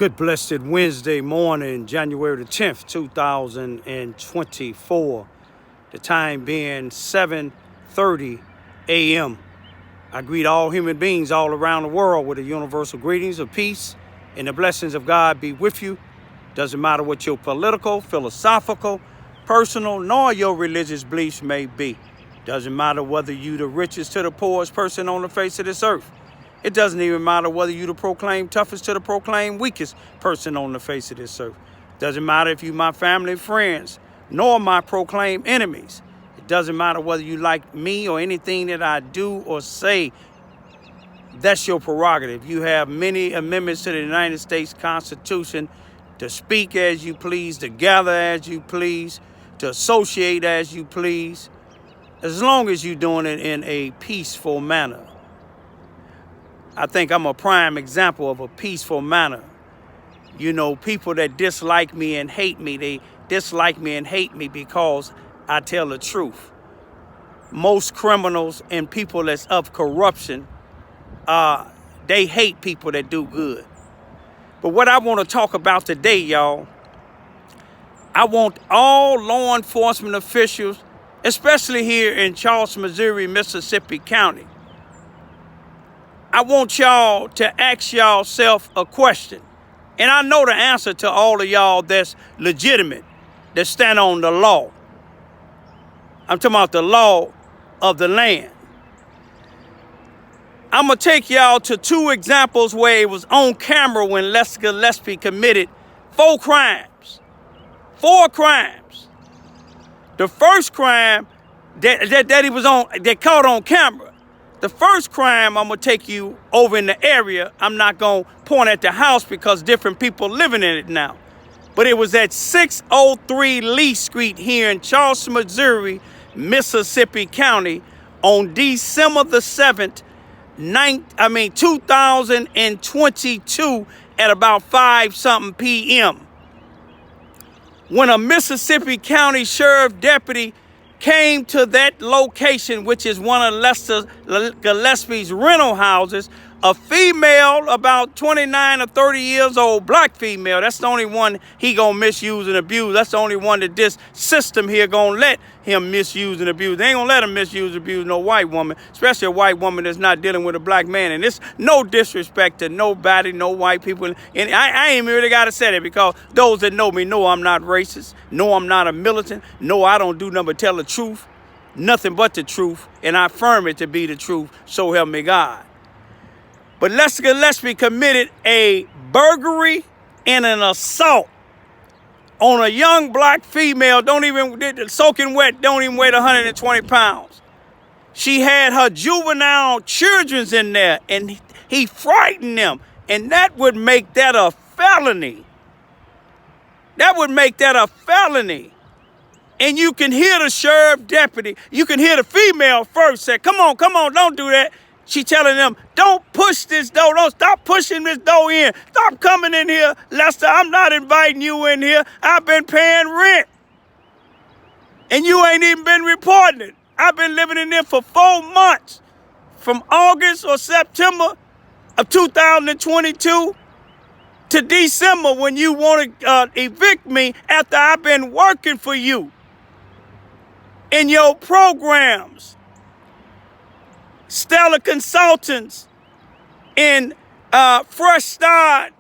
Good blessed Wednesday morning, January the 10th, 2024. The time being 7:30 a.m. I greet all human beings all around the world with the universal greetings of peace and the blessings of God be with you. Doesn't matter what your political, philosophical, personal, nor your religious beliefs may be. Doesn't matter whether you the richest to the poorest person on the face of this earth. It doesn't even matter whether you the proclaimed toughest to the proclaimed weakest person on the face of this earth. Doesn't matter if you my family and friends, nor my proclaimed enemies. It doesn't matter whether you like me or anything that I do or say. That's your prerogative. You have many amendments to the United States Constitution to speak as you please, to gather as you please, to associate as you please, as long as you're doing it in a peaceful manner. I think I'm a prime example of a peaceful manner. You know, people that dislike me and hate me, they dislike me and hate me because I tell the truth. Most criminals and people that's of corruption, they hate people that do good. But what I want to talk about today, y'all, I want all law enforcement officials, especially here in Charleston, Missouri, Mississippi County, I want y'all to ask yourself a question. And I know the answer to all of y'all that's legitimate, that stand on the law. I'm talking about the law of the land. I'm going to take y'all to two examples where it was on camera when Gillespie committed four crimes. The first crime that he was on, that caught on camera. The first crime, I'm going to take you over in the area. I'm not going to point at the house because different people living in it now. But it was at 603 Lee Street here in Charleston, Missouri, Mississippi County on December the 7th, 2022 at about 5-something p.m. When a Mississippi County Sheriff Deputy came to that location, which is one of Gillespie's rental houses, a female about 29 or 30 years old, black female. That's the only one he gonna misuse and abuse. That's the only one that this system here gonna let him misuse and abuse. They ain't gonna let him misuse and abuse no white woman, especially a white woman that's not dealing with a black man. And it's no disrespect to nobody, no white people. And I ain't really gotta say that because those that know me know I'm not racist, know I'm not a militant, know I don't do nothing but tell the truth, nothing but the truth, and I affirm it to be the truth, so help me God. But Gillespie committed a burglary and an assault on a young black female, soaking wet, don't even weigh 120 pounds. She had her juvenile children in there, and he frightened them, and that would make that a felony. And you can hear the sheriff deputy, you can hear the female first say, come on, don't do that. She telling them, don't push this door. Don't stop pushing this door in. Stop coming in here, Lester. I'm not inviting you in here. I've been paying rent. And you ain't even been reporting it. I've been living in there for 4 months. From August or September of 2022 to December when you want to evict me after I've been working for you in your programs. Stellar Consultants in Fresh Start,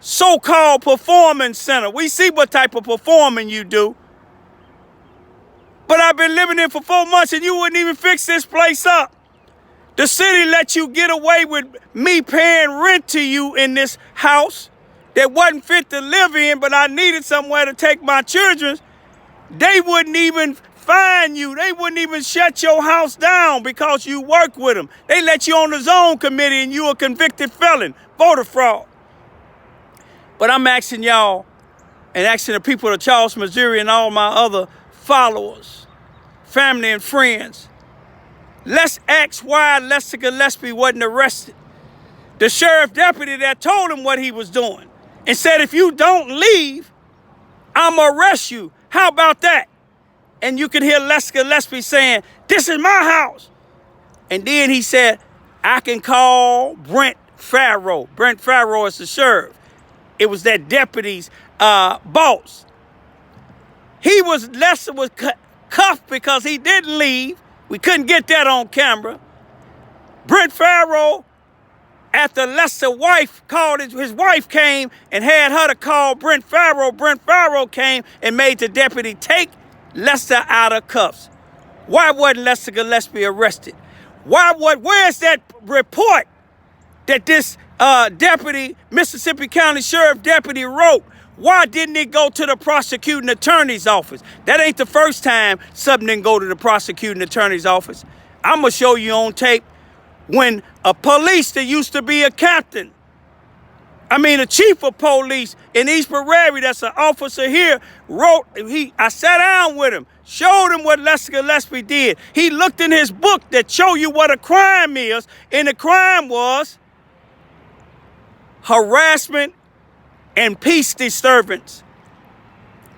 so-called performance center. We see what type of performing you do. But I've been living there for 4 months and you wouldn't even fix this place up. The city let you get away with me paying rent to you in this house that wasn't fit to live in, but I needed somewhere to take my children. They wouldn't even fine you. They wouldn't even shut your house down because you work with them. They let you on the zone committee and you a convicted felon, voter fraud. But I'm asking y'all and asking the people of Charleston, Missouri and all my other followers, family and friends, let's ask why Lester Gillespie wasn't arrested. The sheriff deputy that told him what he was doing and said, if you don't leave, I'm gonna arrest you. How about that? And you can hear Lester Gillespie saying, this is my house. And then he said, I can call Brent Farrow. Brent Farrow is the sheriff. it was that deputy's boss. Lester was cuffed because he didn't leave. We couldn't get that on camera. Brent Farrow, after Lester's wife called, his wife came and had her to call Brent Farrow. Brent Farrow came and made the deputy take Lester out of cuffs. Why wasn't Lester Gillespie arrested? Where's that report that this deputy, Mississippi County Sheriff deputy wrote? Why didn't it go to the prosecuting attorney's office? That ain't the first time something didn't go to the prosecuting attorney's office. I'm going to show you on tape when a police that used to be a captain, a chief of police in East Prairie, that's an officer here, I sat down with him, showed him what Lester Gillespie did. He looked in his book that show you what a crime is, and the crime was harassment and peace disturbance.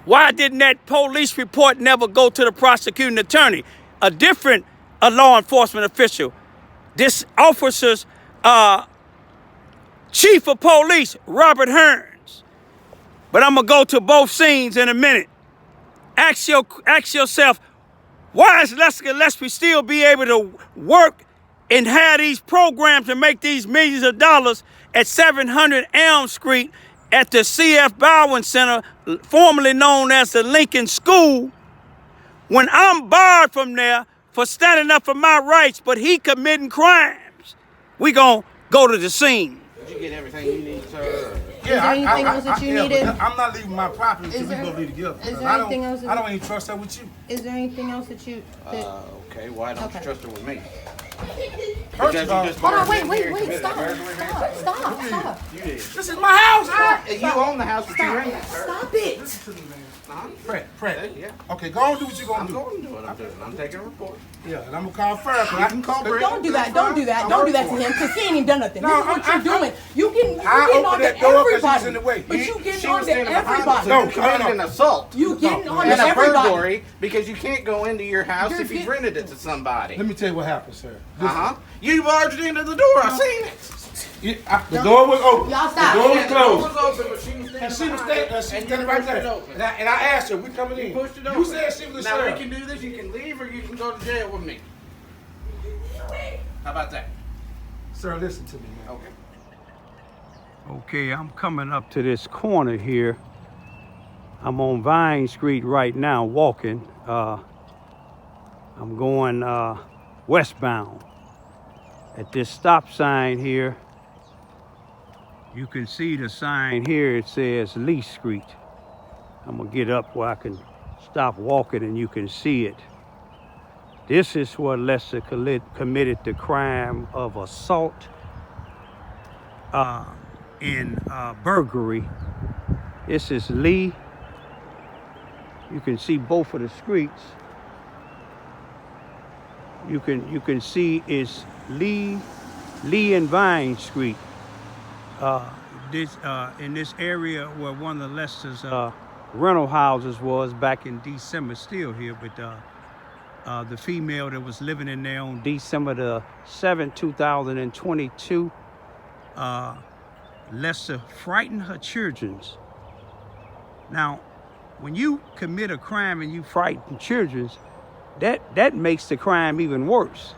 Why didn't that police report never go to the prosecuting attorney? A different law enforcement official. This officer's chief of police, Robert Hearns. But I'm going to go to both scenes in a minute. Ask yourself, why is Lester Gillespie still be able to work and have these programs and make these millions of dollars at 700 Elm Street at the C.F. Bowen Center, formerly known as the Lincoln School, when I'm barred from there for standing up for my rights, but he committing crimes? We gonna go to the scene. Did you get everything you need, sir? Yeah, is there anything else that you needed? I'm not leaving my property until we go leave together. Is there anything else? I don't even trust her with you. Is there anything else that you? Okay, why don't you trust her with me? First of all, hold on, wait, stop. You did. This is my house, huh? You own the house, but you rent it, sir. Stop it. Listen to me, man. Fred. Yeah. Okay, go on and do what you're gonna I'm do. going to do what I'm doing. I'm taking a report. Yeah, and I'm gonna call fire. I can call Brent. Don't do that to him, because he ain't even done nothing. No, this is what you're doing. You getting I on opened to that door 'cause everybody. she's in the way. But you getting She on was to standing behind us, everybody. so you committed an assault. You getting on to And a everybody. burglary because you can't go into your house if you've rented it to somebody. Let me tell you what happened, sir. You barged into the door. I seen it. The door was open. Y'all stop. The door was The door closed. was open, but she was And standing she was behind standing it. right there. And I asked her, we coming in. You pushed it over. You said she was a Now we sheriff. can do this. You can leave or you can go to jail with me. How about that? Sir, listen to me, man. Okay. Okay, I'm coming up to this corner here. I'm on Vine Street right now, walking. I'm going westbound. At this stop sign here, you can see the sign here. It says Lee Street. I'm gonna get up where I can stop walking and you can see it. This is where Lester committed the crime of assault and burglary. This is Lee. You can see both of the streets. You can see it's Lee and Vine Street. In this area where one of Lester's rental houses was back in December, still here, but the female that was living in there on December the 7th, 2022, Lester frightened her children. Now, when you commit a crime and you frighten children, that makes the crime even worse.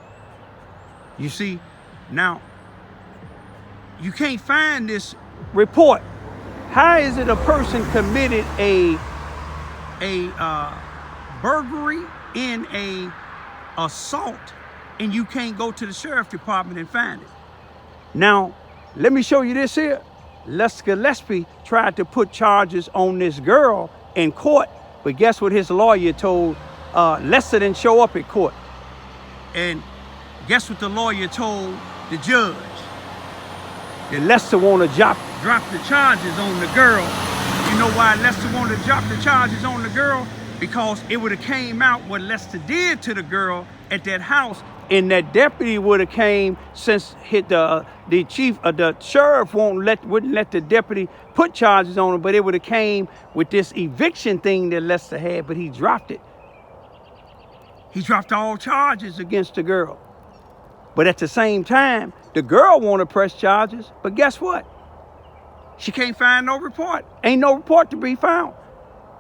You see, now, you can't find this report. How is it a person committed a burglary in a assault and you can't go to the sheriff department and find it? Now, let me show you this here. Lester Gillespie tried to put charges on this girl in court, but guess what his lawyer told? Lester didn't show up at court. And guess what the lawyer told the judge? That Lester wanted to drop the charges on the girl. You know why Lester wanted to drop the charges on the girl? Because it would have came out what Lester did to the girl at that house, and that deputy would have came, since the sheriff wouldn't let the deputy put charges on him, but it would have came with this eviction thing that Lester had, but he dropped it. He dropped all charges against the girl. But at the same time, the girl wanted to press charges, but guess what? She can't find no report. Ain't no report to be found.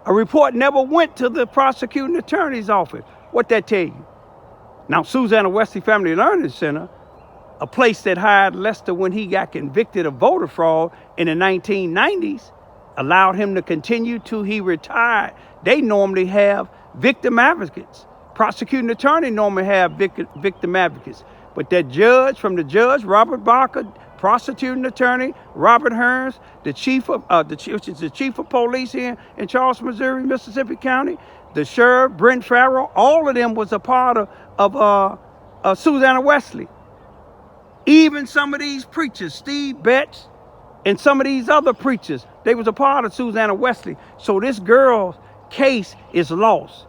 A report never went to the prosecuting attorney's office. What that tell you? Now, Susanna Wesley Family Learning Center, a place that hired Lester when he got convicted of voter fraud in the 1990s, allowed him to continue till he retired. They normally have victim advocates. Prosecuting attorney normally have victim advocates. But that judge, from the judge, Robert Barker, prosecuting attorney, Robert Hearns, the chief of police here in Charleston, Missouri, Mississippi County, the sheriff, Brent Farrell, all of them was a part of Susanna Wesley. Even some of these preachers, Steve Betts, and some of these other preachers, they was a part of Susanna Wesley. So this girl's case is lost.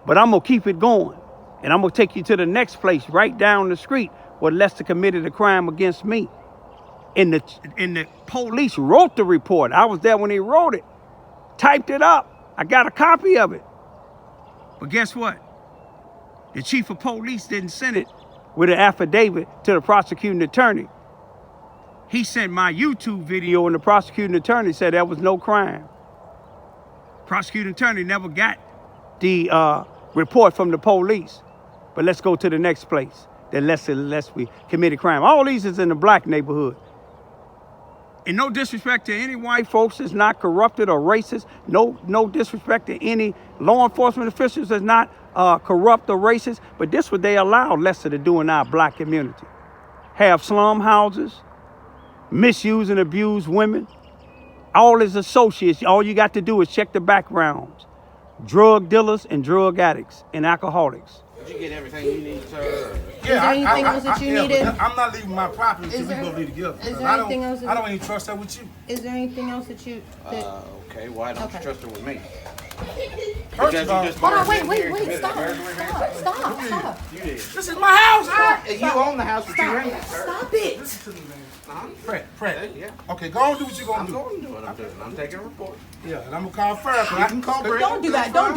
But I'm going to keep it going. And I'm going to take you to the next place, right down the street, where Lester committed a crime against me. And the police wrote the report. I was there when he wrote it. Typed it up. I got a copy of it. But guess what? The chief of police didn't send it with an affidavit to the prosecuting attorney. He sent my YouTube video, and the prosecuting attorney said there was no crime. Prosecuting attorney never got the report from the police. But let's go to the next place that Lester committed crime. All these is in the black neighborhood. And no disrespect to any white folks that's not corrupted or racist. No disrespect to any law enforcement officials that's not corrupt or racist. But this what they allowed Lester to do in our black community. Have slum houses, misuse and abuse women. All his associates, all you got to do is check the backgrounds. Drug dealers and drug addicts and alcoholics. Did you get everything you need, sir? Is there anything else that you needed? I'm not leaving my property until we go be together. Is there anything else? I don't even trust her with you. Is there anything else that you? Okay, why don't you trust her with me? First of all, Hold on, wait, stop. You did. this is my house. You own the house that you rented, sir. Stop it. Listen to me, man. Uh-huh. Fred. Yeah. Okay, go on and do what you're going I'm to do. going to do what I'm doing. I'm taking a report. Yeah, and I'm going to call first. You can call Brent. Don't do that to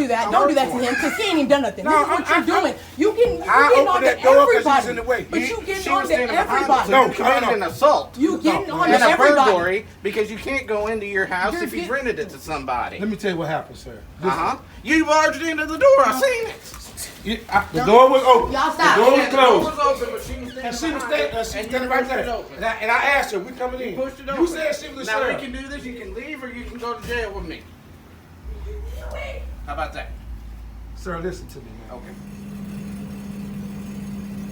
him, because he ain't even done nothing. No, This is what you're doing. You getting I on opened that to door 'cause everybody. she's in the way. But you getting She on was to standing behind us, everybody. so you No, committed an assault. You getting on to And a everybody. burglary because you can't go into your house You're if you've get- rented it to somebody. Let me tell you what happened, sir. Uh-huh. You barged into the door. I seen it. The door was open. Y'all stop. The door was Yeah, the door closed. was open, but she was And standing she was behind it, standing and you right pushed it there. open. And I asked her, we coming in. Pushed it You open. said she was a Now we sheriff. can do this. You can leave or you can go to jail with me. How about that? Sir, listen to me, man. Okay.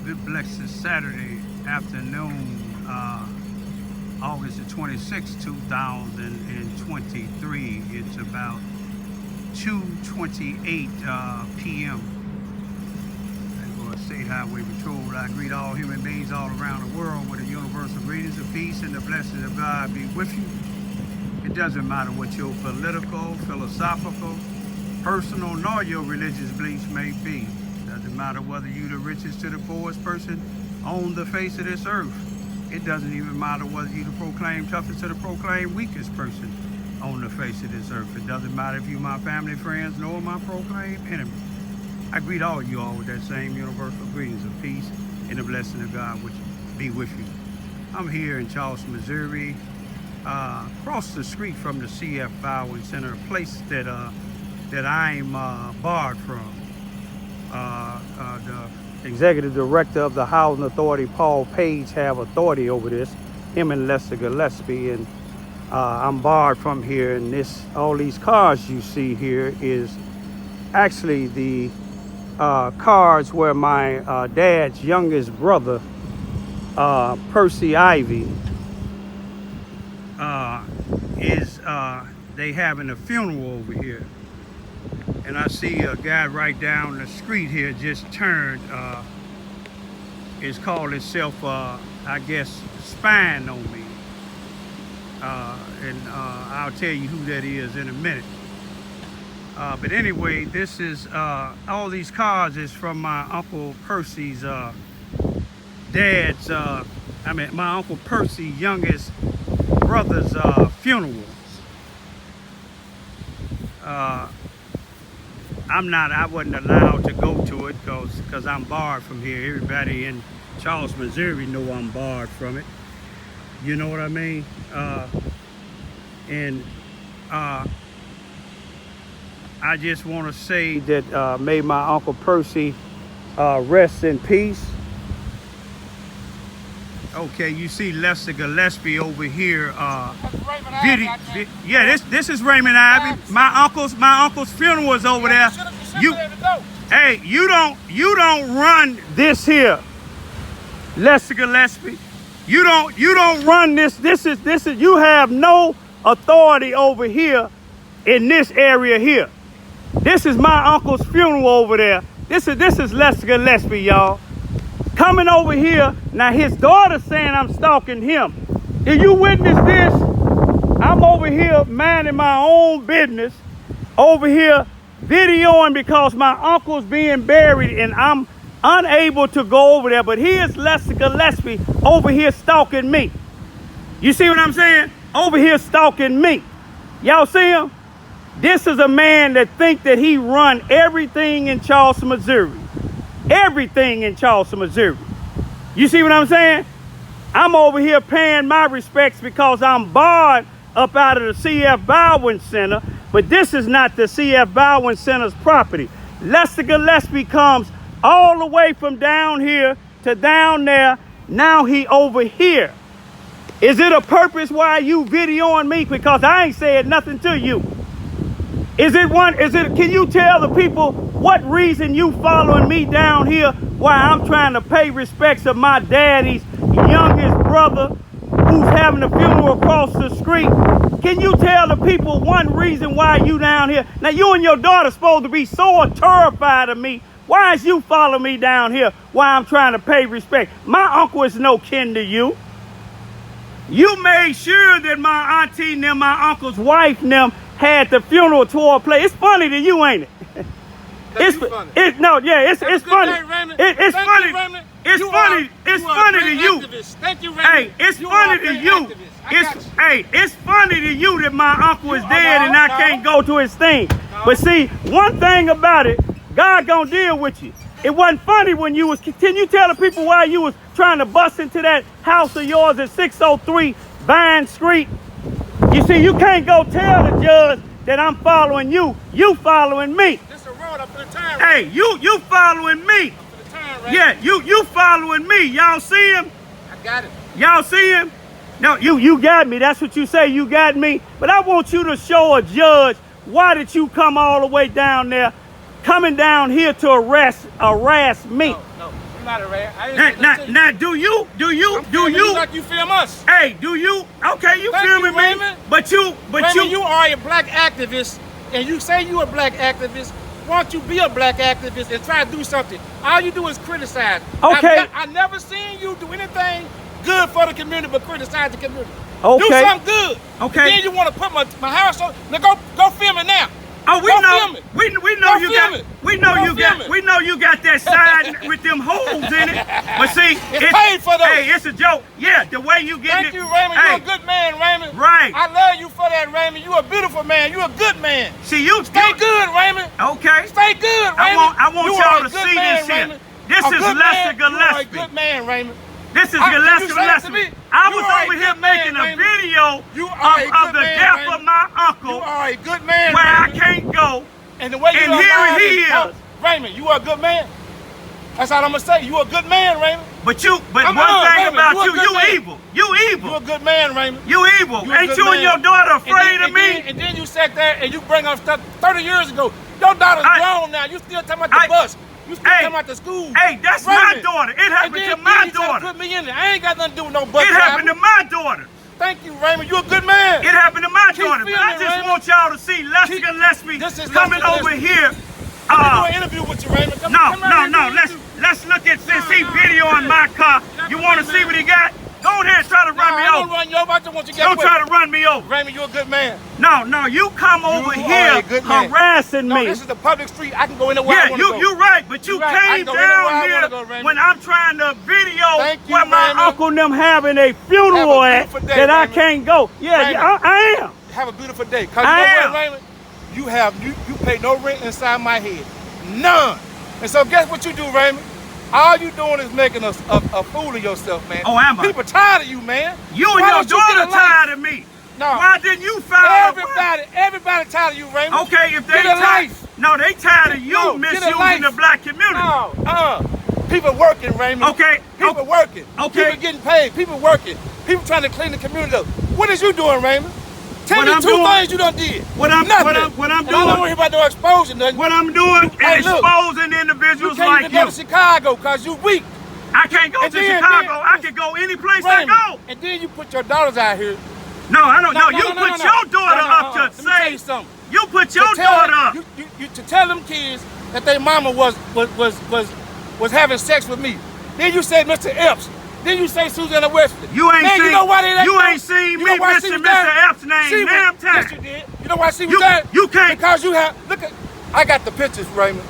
Good blessed Saturday afternoon, August the 26th, 2023. It's about 2:28 p.m. State Highway Patrol. I greet all human beings all around the world with the universal greetings of peace and the blessings of God be with you. It doesn't matter what your political, philosophical, personal, nor your religious beliefs may be. Doesn't matter whether you the richest to the poorest person on the face of this earth. It doesn't even matter whether you the proclaimed toughest to the proclaimed weakest person on the face of this earth. It doesn't matter if you my family, friends, nor my proclaimed enemy. I greet all you all with that same universal greetings of peace and the blessing of God which be with you. I'm here in Charleston, Missouri, across the street from the CF Bowing Center, a place that I'm barred from. The executive director of the Housing Authority, Paul Page, have authority over this, him and Lester Gillespie, and I'm barred from here. And all these cars you see here is actually the cars where my dad's youngest brother, Percy Ivy, they having a funeral over here. And I see a guy right down the street here just turned, it's called itself, I guess, spying on me. And I'll tell you who that is in a minute. But anyway, this is, all these cars is from my Uncle Percy's dad's, my Uncle Percy's youngest brother's funeral. I wasn't allowed to go to it because I'm barred from here. Everybody in Charleston, Missouri know I'm barred from it. You know what I mean? And I just want to say that may my Uncle Percy rest in peace. Okay, you see Lester Gillespie over here. Yeah, this is Raymond Ivy. My uncle's funeral is over there. Hey, you don't run this here, Lester Gillespie. You don't run this. This is you have no authority over here in this area here. This is my uncle's funeral over there. This is Lester Gillespie, y'all. Coming over here, now his daughter's saying I'm stalking him. Did you witness this? I'm over here minding my own business, over here videoing because my uncle's being buried and I'm unable to go over there. But here's Lester Gillespie over here stalking me. You see what I'm saying? Over here stalking me. Y'all see him? This is a man that think that he run everything in Charleston, Missouri. Everything in Charleston, Missouri. You see what I'm saying? I'm over here paying my respects because I'm barred up out of the C.F. Bowen Center, but this is not the C.F. Bowen Center's property. Lester Gillespie comes all the way from down here to down there. Now he over here. Is it a purpose why you videoing me? Because I ain't said nothing to you. Can you tell the people what reason you following me down here while I'm trying to pay respects of my daddy's youngest brother who's having a funeral across the street? Can you tell the people one reason why you down here? Now you and your daughter supposed to be so terrified of me. Why is you following me down here while I'm trying to pay respect? My uncle is no kin to you. You made sure that my auntie and them, my uncle's wife and them had the funeral tour play. It's funny to you, ain't it? It's funny. It's funny. It's funny. It's funny to you. Thank you, Raymond. Hey, it's funny to you. It's funny to you that my uncle is dead and I can't go to his thing. But see, one thing about it, God gonna deal with you. It wasn't funny when you was. Can you tell the people why you was trying to bust into that house of yours at 603 Vine Street? You see, you can't go tell the judge that I'm following you. You following me. This a road up in the time. Hey, you following me. Up in the time, right? Yeah, you following me. Y'all see him? I got it. Y'all see him? No, you got me. That's what you say. You got me. But I want you to show a judge why did you come all the way down there, coming down here to harass me. No, you're not a rat. Now, do you? Like you film us. Hey, do you? Okay, you Thank filming you, me? Raymond. But Raymond, you are a black activist, and you say you a black activist. Why don't you be a black activist and try to do something? All you do is criticize. Okay. I never seen you do anything good for the community but criticize the community. Okay. Do something good. Okay. And then you want to put my house on. Now go film it now. Oh, we go know. Film it. We know go you film got. It. We know go you got. it. We know you got that side with them holes in it. But see, it's paid for those. Hey, it's a joke. Yeah, the way you get it. Thank you, Raymond. Hey. You're a good man, Raymond. Right. I love you for that, Raymond. You're a beautiful man. You're a good man. See, you Stay good, Raymond. Okay. Stay good, Raymond. I want y'all to see this here. This is Lester Gillespie. You are a good man, Raymond. This is Gillespie. I was over here making a video of the death of my uncle. You are a good man, where I Raymond. can't go. And the way you And here he is. Raymond, you are a good man. That's all I'm gonna say. You a good man, Raymond. But one thing Raymond, about you evil. You evil. You a good man, Raymond. You evil. You Ain't you and your daughter afraid of me? And then you sat there and you bring up stuff 30 years ago. Your daughter's grown now. You still talking about the bus. You still talking about the school. Hey, that's Raymond. my daughter. It happened to my daughter. Put me in there. I ain't got nothing to do with no bus. It happened to my daughter. Thank you, Raymond. You a good man. It happened to my daughter. But filming, I just Raymond. want y'all to see Lester Gillespie coming over here. I'm gonna do an interview with you, Raymond. No. Let's look at this. He videoing my car. You want to see what he got? Go ahead and try to run me I don't over. run you over. I just want you to get Don't try to run me over. Raymond, you're a good man. No, you come over You here are a good man. harassing me. No, this is the public street. I can go anywhere I want to go. You're right, but you You're right. I came can go anywhere I down wanna here go, Raymond. when I'm trying to video Thank you, where my Raymond. uncle and them having a funeral Have a at beautiful day, that I Raymond. can't go. Yeah, I am. Have a beautiful day. Cause I you know am. what, Raymond? You pay no rent inside my head. None. And so guess what you do, Raymond? All you doing is making a fool of yourself, man. Oh, am I? People tired of you, man. You Why and your don't you get daughter a life? tired of me. No. Why didn't you file? Everybody tired of you, Raymond. Okay, if they Get a tired, life. no, they tired of you No, get a misusing life. the black community. No, people working, Raymond. Okay, People working. Okay. People getting paid. People working. People trying to clean the community up. What is you doing, Raymond? Tell What me I'm two doing- things you done did. What I'm Nothing. doing? And I don't want to hear about no exposing nothing. What I'm doing Hey, is look, exposing You individuals can't like even go you. to Chicago because you weak. I can't go And to then- Chicago. I can go any place I Raymond. go. And then you put your daughters out here. No, I don't know. No, You no, put no, no. your daughter No, no, up no. to Let me tell you say. something. You put your To tell- daughter up. to tell them kids that their mama was having sex with me. Then you say Mr. Epps. Then you say Susanna Wesley. You ain't Man, seen. you know why they let You go? ain't seen You me know why she mention was there? Mr. Epps' name. She Damn was- time. Yes, you did. You know why she was You- there? you can't- Because you have. Look at. I got the pictures, Raymond.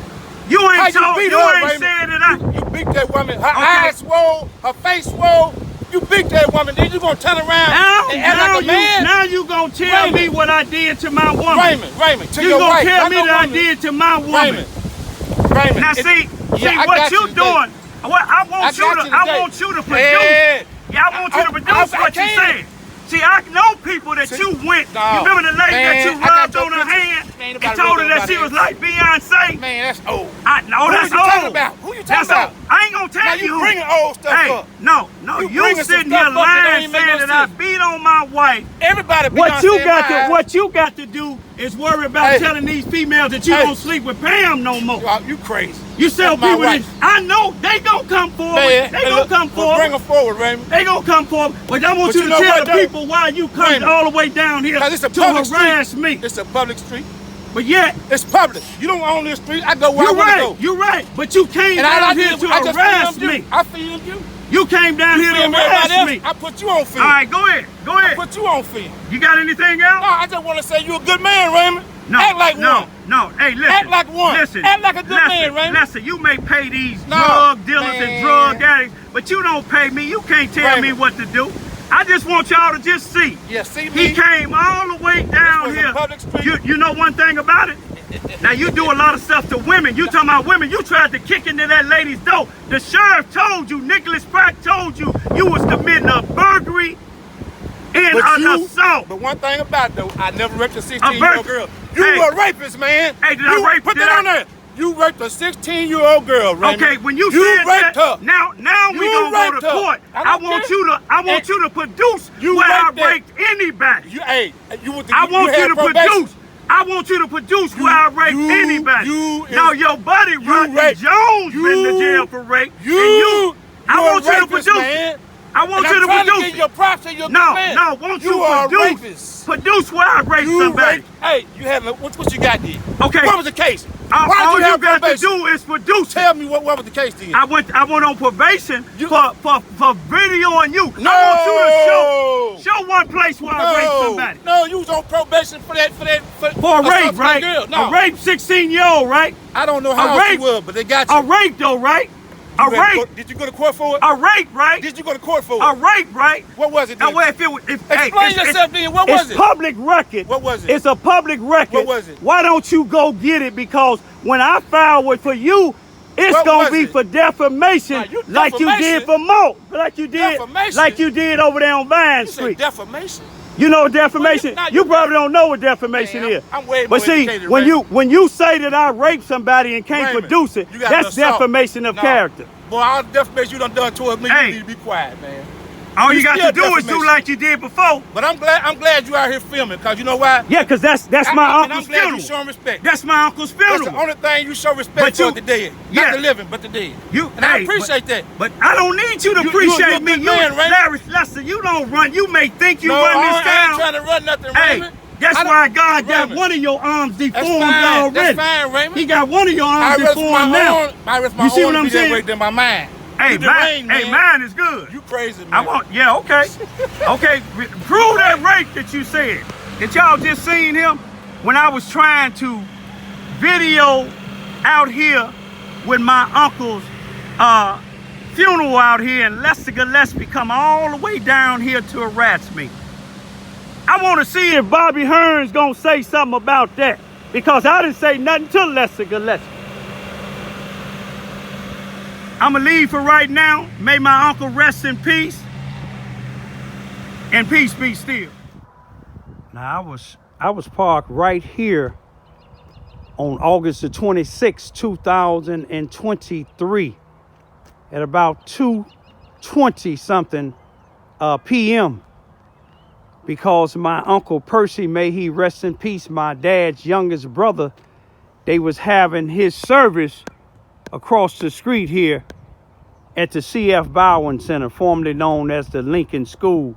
You How ain't told. beat You her, ain't Raymond? said that I. You beat that woman. Her Okay. eyes swole. Her face swole. You beat that woman. Then you gonna turn around and act like a man? Now you gonna tell me Raymond. what I did to my woman. Raymond, to You your gonna wife. tell not me no that I woman. did to my woman. Raymond. Now it- see I what got you today. doing. What I want you got to. you I today. want you to produce. Yeah. I want you to produce I what you can. said. See, I know people that you went. No. You remember the lady that Man, you I got rubbed your on her picture. hand Man, and nobody told her rubbed that she was nobody like Beyonce? Man, that's old. I know Who that's you talking old. about? Who you talking That's about? old. I ain't gonna tell Now you. you who. bringing old stuff Hey, up. no, You you bringing some sitting stuff here up that lying ain't make saying no that I sense. beat on my wife. Everybody be What you got to what what you got to do is worry about Hey. telling these females that you Hey. don't sleep with Pam no more. you crazy. You tell That's my people that wife. I know they gonna come forward. Man, They hey, gonna look, come well, forward. bring them forward, Raymond. They gonna come forward. But I want But you you to know tell what, the though? people why you come Raymond. all the way down here 'Cause it's a to public harass street. me. It's a public street. But yet, It's public. You don't own this street. I go where I you're want to right. go. You're right. But you came And all I down here did, to I just harass filmed you. me. I filmed you. You came down here to Film harass everybody me. else. I put you on film. All right, go ahead. Go I ahead. put you on film. You got anything No, else? I just want to say you're a good man, Raymond. No. Act like no, one. No. Hey, listen. Act like one. Listen. Act like a good listen, man, Raymond. Listen, you may pay these No, drug dealers man. and drug addicts, but you don't pay me. You can't tell me Raymond. what to do. I just want y'all to just see. Yeah, see me? He came all the way down was a here. public street. You know one thing about it? Now you do a lot of stuff to women. You talking about women. You tried to kick into that lady's door. The sheriff told you, Nicholas Pratt told you, you was committing a burglary and an assault. But one thing about it, though, I never raped a A 16-year-old girl. You Hey. were a rapist, man. Hey, did you I rape? Put did that I- on there. You raped a 16-year-old girl, Raymond. Okay, when you said said raped that, her. now we You gonna go raped to her. court. I I don't want care. you to produce You where I raped that. raped anybody. You went to, I want had you to probation. produce. I want you to produce where I raped anybody. Now your buddy Rodney raped- Jones been to you- jail for rape. You, I you're want a you to rapist, produce man. it. I want And you I'm to trying produce to give it. you props to your No, good man. no, won't You you are a produce? rapist. Produce where I raped You somebody. raped. Hey, you had what you got there? Okay. What was the case? All Why you did you have got to probation? do is produce it. Tell me what was the case then? I went on probation You- for videoing you. No. I want you to show one place where I raped somebody. No, you was on probation for that For a assault rape, to that right? girl. No. A rape 16-year-old, right? I don't know A how old rape. you were, but they got you. A rape though, right? A You had to rape. go- Did you go to court for it? A rape, right? Did you go to court for it? A rape, right? What was it Now, then? well, if it was, Explain yourself then. What was it's it? public record. What was it? It's a public record. What was it? Why don't you go get it? Because when I file it for you, it's What gonna was be it? for defamation, Now, you like you defamation? did for Mo, like you did, Defamation? like you did over there on Vine You said Street. defamation. You know defamation. Well, you probably don't know what defamation Man, is. I'm way but more see, educated, when Raymond. when you say that I raped somebody and can't Raymond, produce it, you got that's assault. defamation of No. character. Boy, all the defamation you done towards me, Hey. you need to be quiet, man. All you You got still to do is do defamation. like you did before. But I'm glad you out here filming, cause you know why? Yeah, cause that's my And I'm uncle's glad funeral. you showing respect. That's my uncle's That's funeral. the only thing you show respect But for you- the dead. yeah. Not the living, but the dead. And I appreciate that. But I don't need you to You- appreciate you're a me. good man, Raymond. Larry Lester, you don't run. You may think you No, run this I ain't town. trying to run nothing, Hey, Raymond. that's I don't- why God got Raymond. one of your arms That's deformed fine. already. That's fine, Raymond. He got one of your I arms rest deformed my now. own. I rest my You see own what I'm be that saying? way than my mind. Hey, You deranged, hey, mine is good. You crazy, man. I want, yeah, okay. Okay, prove that rape that you said. That y'all just seen him when I was trying to video out here with my uncle's funeral out here, and Lester Gillespie come all the way down here to harass me. I want to see if Bobby Hearn's gonna say something about that, because I didn't say nothing to Lester Gillespie. I'ma leave for right now. May my uncle rest in peace. And peace be still. Now, I was parked right here on August the 26th, 2023 at about 2:20 something p.m. because my Uncle Percy, may he rest in peace, my dad's youngest brother, they was having his service across the street here at the C.F. Bowen Center, formerly known as the Lincoln School,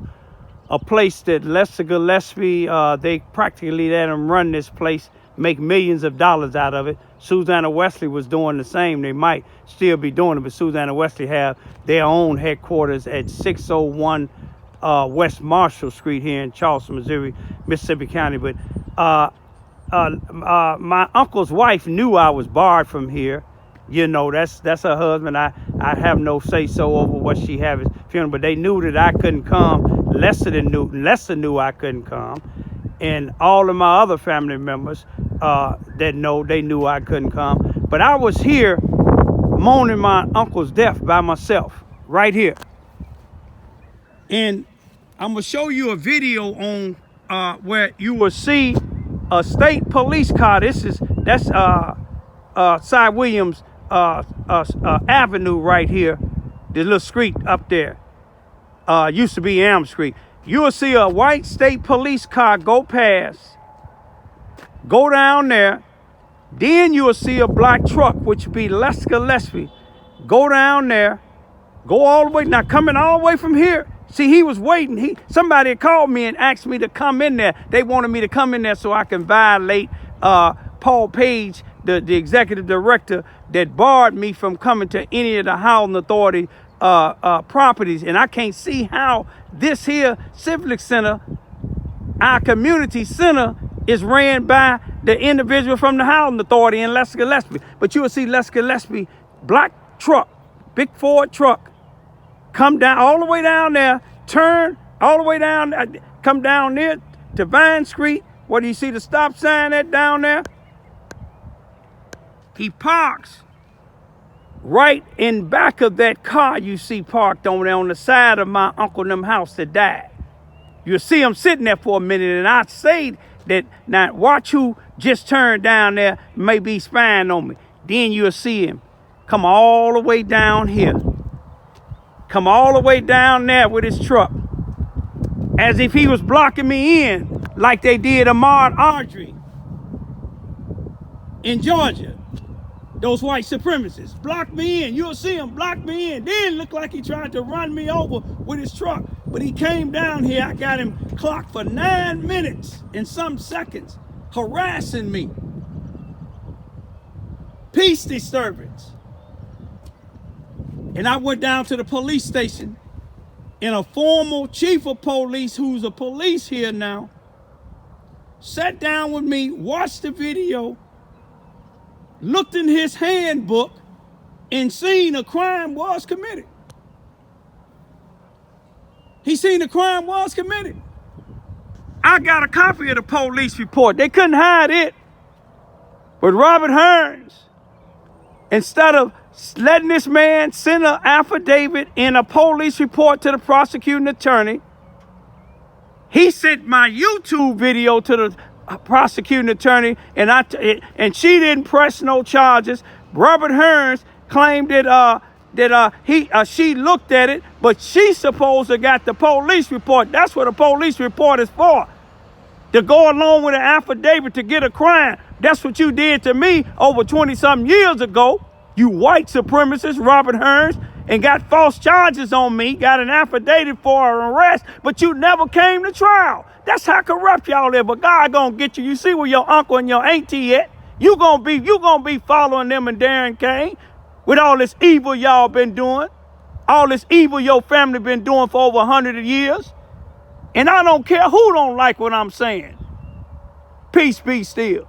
a place that Lester Gillespie, they practically let him run this place, make millions of dollars out of it. Susanna Wesley was doing the same. They might still be doing it, but Susanna Wesley have their own headquarters at 601 West Marshall Street here in Charleston, Missouri, Mississippi County. But my uncle's wife knew I was barred from here. You know, that's her husband. I have no say-so over what she have his funeral, but they knew that I couldn't come. Lester knew I couldn't come. And all of my other family members they knew I couldn't come. But I was here mourning my uncle's death by myself, right here. And I'm going to show you a video on where you will see a state police car. That's Cy Williams Avenue right here, the little street up there. Used to be Elm Street. You will see a white state police car go past, go down there. Then you will see a black truck, which would be Lester Gillespie, go down there, go all the way. Now coming all the way from here. See, he was waiting. Somebody called me and asked me to come in there. They wanted me to come in there so I can violate Paul Page, the executive director that barred me from coming to any of the housing authority properties. And I can't see how this here Civic Center, our community center, is ran by the individual from the housing authority in Lester Gillespie. But you will see Lester Gillespie, black truck, big Ford truck, come down all the way down there, turn all the way down, come down there to Vine Street. Where do you see the stop sign at down there? He parks right in back of that car you see parked on there on the side of my uncle and them house that died. You'll see him sitting there for a minute, and I say that, now watch who just turned down there, may be spying on me. Then you'll see him come all the way down here. Come all the way down there with his truck, as if he was blocking me in, like they did Ahmaud Arbery in Georgia. Those white supremacists blocked me in. You'll see him block me in. Then look like he tried to run me over with his truck. But he came down here. I got him clocked for 9 minutes and some seconds, harassing me. Peace disturbance. And I went down to the police station, and a formal chief of police, who's a police here now, sat down with me, watched the video, looked in his handbook, and seen a crime was committed. He seen a crime was committed. I got a copy of the police report. They couldn't hide it. But Robert Hearns, instead of letting this man send an affidavit and a police report to the prosecuting attorney, he sent my YouTube video to the prosecuting attorney, and she didn't press no charges. Robert Hearns claimed that she looked at it, but she supposed to got the police report. That's what a police report is for, to go along with an affidavit to get a crime. That's what you did to me over 20-something years ago, you white supremacist, Robert Hearns, and got false charges on me, got an affidavit for an arrest, but you never came to trial. That's how corrupt y'all is, but God gonna get you. You see where your uncle and your auntie at? You gonna be following them and Darren Kane with all this evil y'all been doing, all this evil your family been doing for over 100 years. And I don't care who don't like what I'm saying. Peace be still.